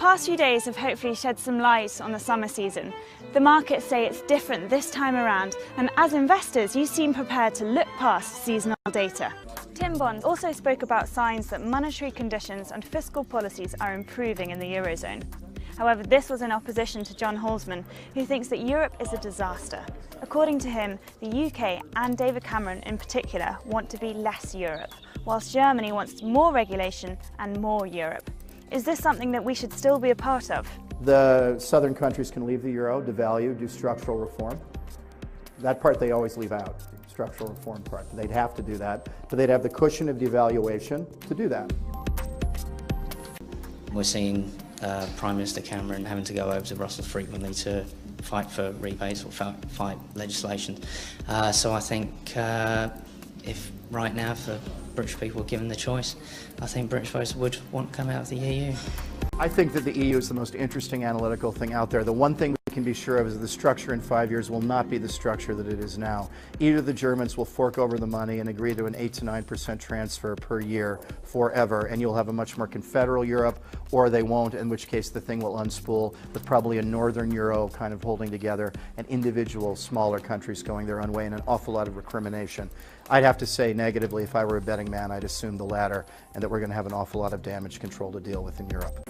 past few days have hopefully shed some light on the summer season. The markets say it's different this time around, and as investors you seem prepared to look past seasonal data. Tim Bond also spoke about signs that monetary conditions and fiscal policies are improving in the Eurozone. However, this was in opposition to John Halsman, who thinks that Europe is a disaster. According to him, the UK and David Cameron in particular want to be less Europe, whilst Germany wants more regulation and more Europe. Is this something that we should still be a part of? The southern countries can leave the euro, devalue, do structural reform. That part they always leave out, the structural reform part. They'd have to do that, but they'd have the cushion of devaluation to do that. We're seeing Prime Minister Cameron having to go over to Brussels frequently to fight for rebates or fight legislation. So I think if right now for British people given the choice, I think British voters would want to come out of the EU. I think that the EU is the most interesting analytical thing out there. The one thing we can be sure of is the structure in 5 years will not be the structure that it is now. Either the Germans will fork over the money and agree to an 8 to 9% transfer per year forever, and you'll have a much more confederal Europe, or they won't, in which case the thing will unspool with probably a northern euro kind of holding together and individual smaller countries going their own way and an awful lot of recrimination. I'd have to say negatively, if I were a betting man, I'd assume the latter, and that we're going to have an awful lot of damage control to deal with in Europe.